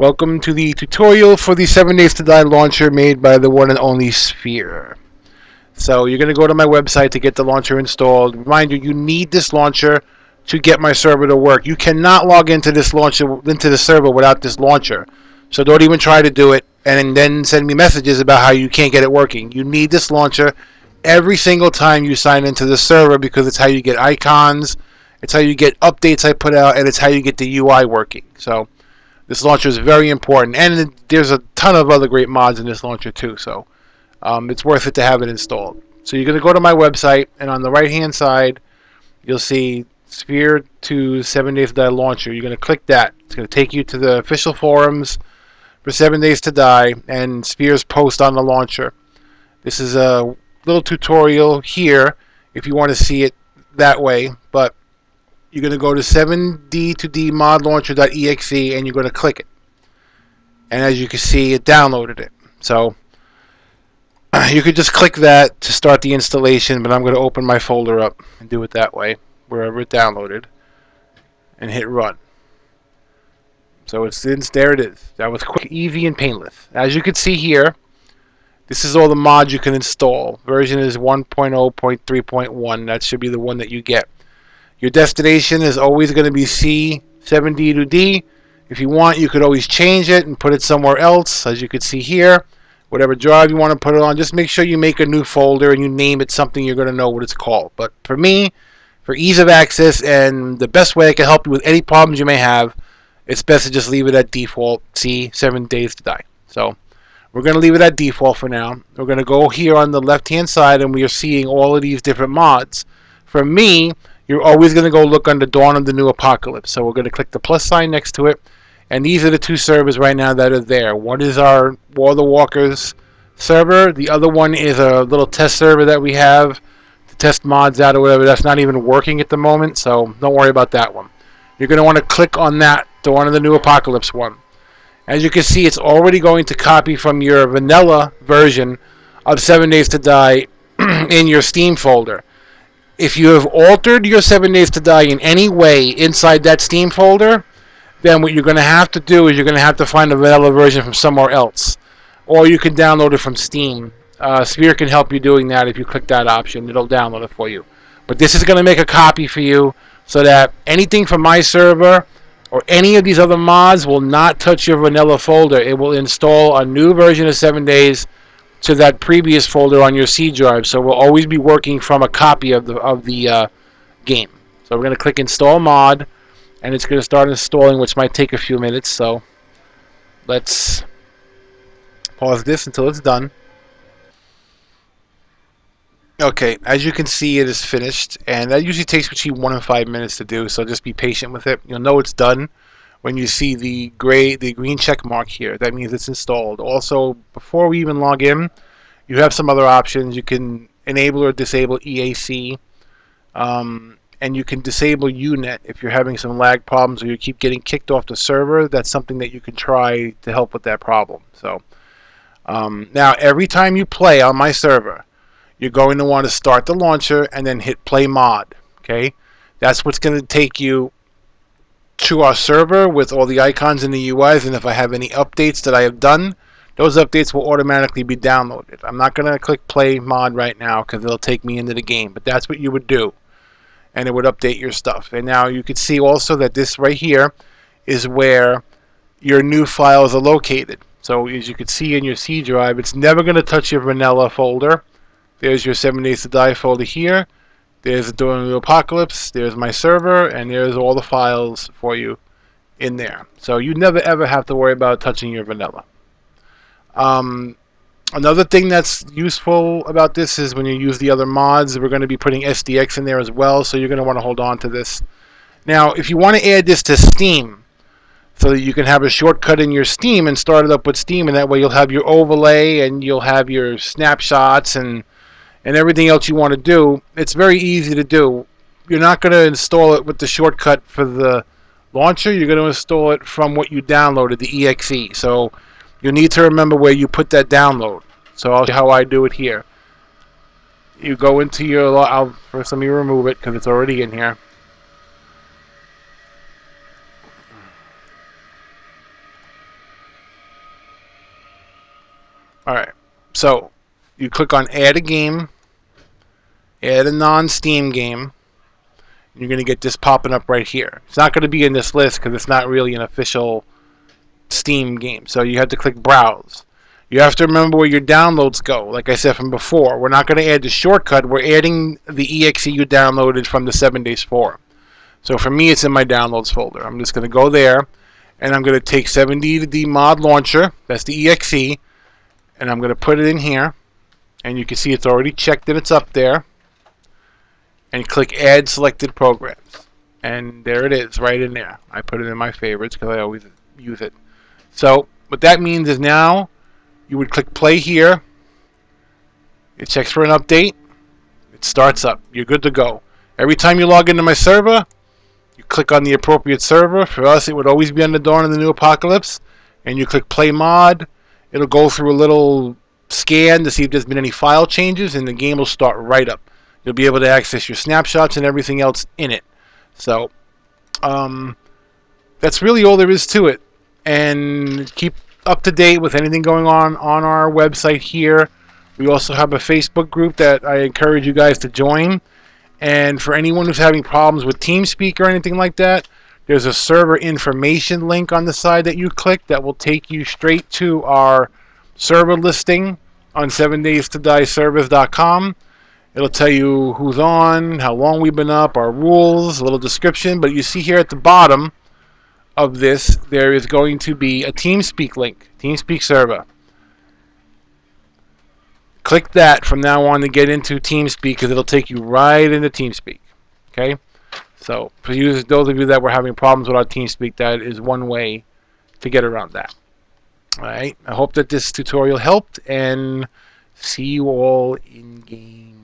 Welcome to the tutorial for the 7 Days to Die launcher made by the one and only Sphere. So you're going to go to my website to get the launcher installed. Reminder, you need this launcher to get my server to work. You cannot log into this launcher, into the server without this launcher. So don't even try to do it and then send me messages about how you can't get it working. You need this launcher every single time you sign into the server because it's how you get icons, it's how you get updates I put out, and it's how you get the UI working. So this launcher is very important, and there's a ton of other great mods in this launcher too, so it's worth it to have it installed. So you're going to go to my website, and on the right hand side you'll see Sphere 2 7 Days to Die launcher. You're going to click that. It's going to take you to the official forums for 7 Days to Die and Sphere's post on the launcher. This is a little tutorial here if you want to see it that way, but you're going to go to 7d2dmodlauncher.exe and you're going to click it. And as you can see, it downloaded it. So you could just click that to start the installation, but I'm going to open my folder up and do it that way, wherever it downloaded, and hit run. So there it is. That was quick, easy, and painless. As you can see here, this is all the mods you can install. Version is 1.0.3.1. That should be the one that you get. Your destination is always going to be C7D2D. If you want, you could always change it and put it somewhere else, as you can see here. Whatever drive you want to put it on, just make sure you make a new folder and you name it something you're going to know what it's called. But for me, for ease of access and the best way I can help you with any problems you may have, it's best to just leave it at default, C7 Days to Die. So we're going to leave it at default for now. We're going to go here on the left-hand side, and we are seeing all of these different mods. For me, you're always going to go look under Dawn of the New Apocalypse. So we're going to click the plus sign next to it. And these are the two servers right now that are there. One is our War of the Walkers server. The other one is a little test server that we have to test mods out or whatever. That's not even working at the moment, so don't worry about that one. You're going to want to click on that, Dawn of the New Apocalypse one. As you can see, it's already going to copy from your vanilla version of 7 Days to Die in your Steam folder. If you have altered your 7 Days to Die in any way inside that Steam folder, then what you're going to have to do is you're going to have to find a vanilla version from somewhere else. Or you can download it from Steam. Sphere can help you doing that. If you click that option, it'll download it for you. But this is going to make a copy for you so that anything from my server or any of these other mods will not touch your vanilla folder. It will install a new version of 7 Days to that previous folder on your C drive. So we'll always be working from a copy of the game. So we're going to click Install Mod, and it's going to start installing, which might take a few minutes. So let's pause this until it's done. Okay, as you can see, it is finished, and that usually takes between 1 and 5 minutes to do, so just be patient with it. You'll know it's done when you see the green check mark here. That means it's installed. Also, before we even log in, you have some other options. You can enable or disable EAC, and you can disable UNet if you're having some lag problems or you keep getting kicked off the server. That's something that you can try to help with that problem. So now, every time you play on my server, you're going to want to start the launcher and then hit play mod. Okay, that's what's going to take you to our server with all the icons and the UIs, and if I have any updates that I have done, those updates will automatically be downloaded. I'm not going to click play mod right now because it'll take me into the game, but that's what you would do, and it would update your stuff. And now you can see also that this right here is where your new files are located. So as you can see in your C drive, it's never going to touch your vanilla folder. There's your 7 Days to Die folder here. There's the Dawn of the Apocalypse. There's my server, and there's all the files for you in there. So you never ever have to worry about touching your vanilla. Another thing that's useful about this is when you use the other mods, we're going to be putting SDX in there as well, so you're going to want to hold on to this. Now, if you want to add this to Steam, so that you can have a shortcut in your Steam and start it up with Steam, and that way you'll have your overlay and you'll have your snapshots and everything else you want to do, it's very easy to do. You're not going to install it with the shortcut for the launcher. You're going to install it from what you downloaded, the EXE. So you need to remember where you put that download. So I'll show you how I do it here. You go into your, first let me remove it because it's already in here. Alright, so you click on add a game, add a non-Steam game. You're going to get this popping up right here. It's not going to be in this list because it's not really an official Steam game. So you have to click browse. You have to remember where your downloads go. Like I said from before, we're not going to add the shortcut. We're adding the exe you downloaded from the 7 Days Forum. So for me, it's in my downloads folder. I'm just going to go there, and I'm going to take 7D mod launcher. That's the exe, and I'm going to put it in here. And you can see it's already checked that it's up there. And click add selected programs. And there it is, right in there. I put it in my favorites because I always use it. So what that means is now you would click play here. It checks for an update. It starts up. You're good to go. Every time you log into my server, you click on the appropriate server. For us, it would always be on the Dawn of the New Apocalypse. And you click play mod. It'll go through a little scan to see if there's been any file changes, and the game will start right up. You'll be able to access your snapshots and everything else in it. So that's really all there is to it. And keep up to date with anything going on our website here. We also have a Facebook group that I encourage you guys to join. And for anyone who's having problems with TeamSpeak or anything like that, there's a server information link on the side that you click that will take you straight to our server listing on 7daystoDieServers.com. It'll tell you who's on, how long we've been up, our rules, a little description. But you see here at the bottom of this, there is going to be a TeamSpeak link, TeamSpeak server. Click that from now on to get into TeamSpeak because it'll take you right into TeamSpeak. Okay? So for those of you that were having problems with our TeamSpeak, that is one way to get around that. Alright, I hope that this tutorial helped, and see you all in game.